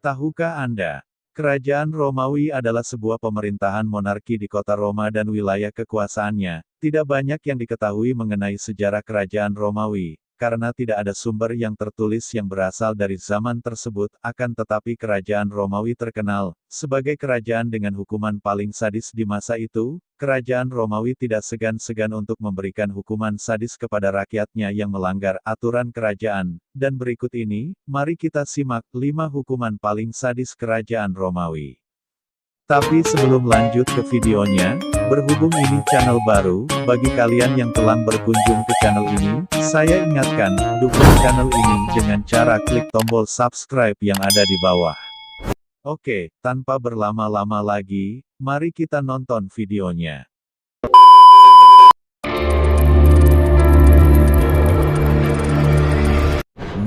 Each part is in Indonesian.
Tahukah Anda? Kerajaan Romawi adalah sebuah pemerintahan monarki di kota Roma dan wilayah kekuasaannya. Tidak banyak yang diketahui mengenai sejarah kerajaan Romawi, karena tidak ada sumber yang tertulis yang berasal dari zaman tersebut, akan tetapi kerajaan Romawi terkenal sebagai kerajaan dengan hukuman paling sadis di masa itu. Kerajaan Romawi tidak segan-segan untuk memberikan hukuman sadis kepada rakyatnya yang melanggar aturan kerajaan. Dan berikut ini, mari kita simak 5 hukuman paling sadis kerajaan Romawi. Tapi sebelum lanjut ke videonya, berhubung ini channel baru, bagi kalian yang telah berkunjung ke channel ini, saya ingatkan, dukung channel ini dengan cara klik tombol subscribe yang ada di bawah. Oke, tanpa berlama-lama lagi, mari kita nonton videonya.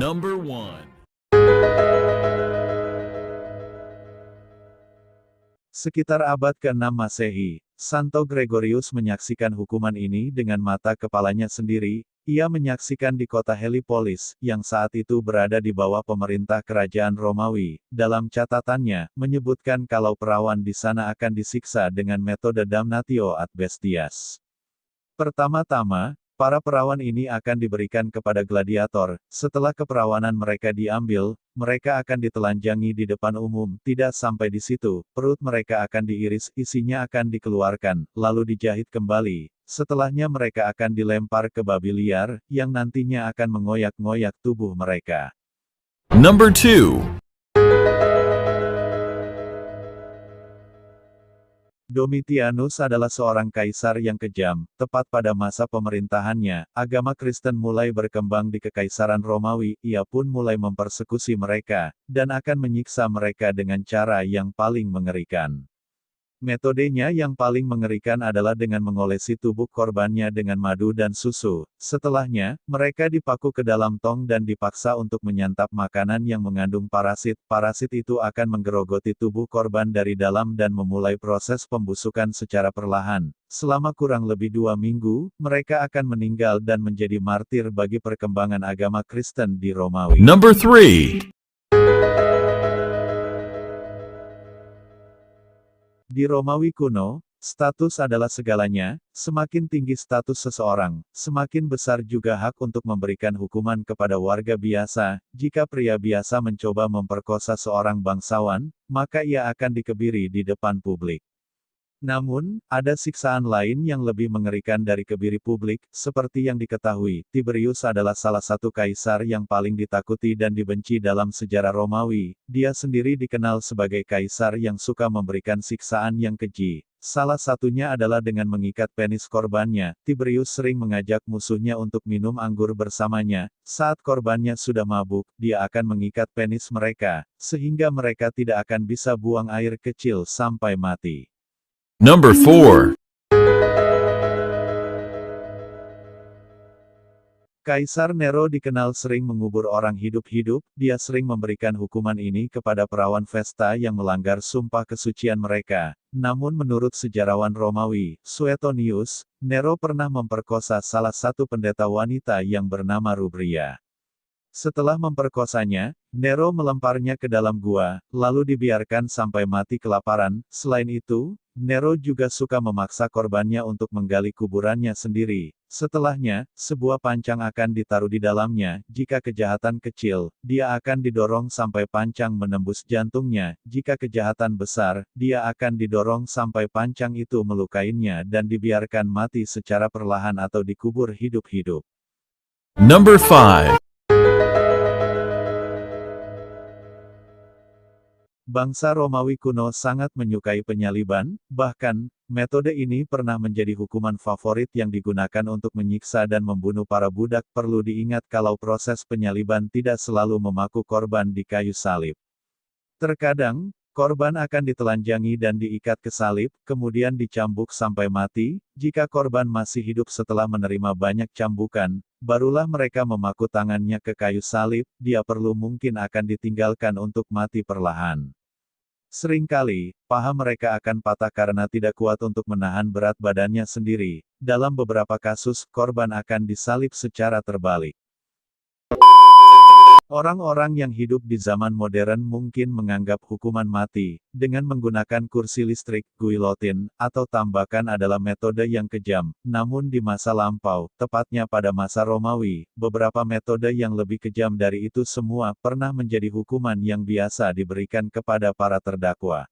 Number 1. Sekitar abad ke-6 Masehi, Santo Gregorius menyaksikan hukuman ini dengan mata kepalanya sendiri. Ia menyaksikan di kota Helipolis, yang saat itu berada di bawah pemerintah kerajaan Romawi. Dalam catatannya, menyebutkan kalau perawan di sana akan disiksa dengan metode damnatio ad bestias. Pertama-tama, para perawan ini akan diberikan kepada gladiator. Setelah keperawanan mereka diambil, mereka akan ditelanjangi di depan umum. Tidak sampai di situ, perut mereka akan diiris, isinya akan dikeluarkan, lalu dijahit kembali. Setelahnya mereka akan dilempar ke babi liar, yang nantinya akan mengoyak-ngoyak tubuh mereka. Number 2. Domitianus adalah seorang kaisar yang kejam. Tepat pada masa pemerintahannya, agama Kristen mulai berkembang di Kekaisaran Romawi. Ia pun mulai mempersekusi mereka, dan akan menyiksa mereka dengan cara yang paling mengerikan. Metodenya yang paling mengerikan adalah dengan mengolesi tubuh korbannya dengan madu dan susu. Setelahnya, mereka dipaku ke dalam tong dan dipaksa untuk menyantap makanan yang mengandung parasit. Parasit itu akan menggerogoti tubuh korban dari dalam dan memulai proses pembusukan secara perlahan. Selama kurang lebih 2 minggu, mereka akan meninggal dan menjadi martir bagi perkembangan agama Kristen di Romawi. Number 3. Di Romawi kuno, status adalah segalanya. Semakin tinggi status seseorang, semakin besar juga hak untuk memberikan hukuman kepada warga biasa. Jika pria biasa mencoba memperkosa seorang bangsawan, maka ia akan dikebiri di depan publik. Namun, ada siksaan lain yang lebih mengerikan dari kebiri publik. Seperti yang diketahui, Tiberius adalah salah satu kaisar yang paling ditakuti dan dibenci dalam sejarah Romawi. Dia sendiri dikenal sebagai kaisar yang suka memberikan siksaan yang keji. Salah satunya adalah dengan mengikat penis korbannya. Tiberius sering mengajak musuhnya untuk minum anggur bersamanya. Saat korbannya sudah mabuk, dia akan mengikat penis mereka, sehingga mereka tidak akan bisa buang air kecil sampai mati. Number 4. Kaisar Nero dikenal sering mengubur orang hidup-hidup. Dia sering memberikan hukuman ini kepada perawan Vesta yang melanggar sumpah kesucian mereka. Namun menurut sejarawan Romawi, Suetonius, Nero pernah memperkosa salah satu pendeta wanita yang bernama Rubria. Setelah memperkosanya, Nero melemparnya ke dalam gua, lalu dibiarkan sampai mati kelaparan. Selain itu, Nero juga suka memaksa korbannya untuk menggali kuburannya sendiri. Setelahnya, sebuah pancang akan ditaruh di dalamnya. Jika kejahatan kecil, dia akan didorong sampai pancang menembus jantungnya. Jika kejahatan besar, dia akan didorong sampai pancang itu melukainya dan dibiarkan mati secara perlahan atau dikubur hidup-hidup. Number 5. Bangsa Romawi kuno sangat menyukai penyaliban, bahkan, metode ini pernah menjadi hukuman favorit yang digunakan untuk menyiksa dan membunuh para budak. Perlu diingat kalau proses penyaliban tidak selalu memaku korban di kayu salib. Terkadang, korban akan ditelanjangi dan diikat ke salib, kemudian dicambuk sampai mati. Jika korban masih hidup setelah menerima banyak cambukan, barulah mereka memaku tangannya ke kayu salib. Dia perlu mungkin akan ditinggalkan untuk mati perlahan. Seringkali, paha mereka akan patah karena tidak kuat untuk menahan berat badannya sendiri. Dalam beberapa kasus, korban akan disalib secara terbalik. Orang-orang yang hidup di zaman modern mungkin menganggap hukuman mati, dengan menggunakan kursi listrik, guillotine, atau tambakan adalah metode yang kejam. Namun di masa lampau, tepatnya pada masa Romawi, beberapa metode yang lebih kejam dari itu semua pernah menjadi hukuman yang biasa diberikan kepada para terdakwa.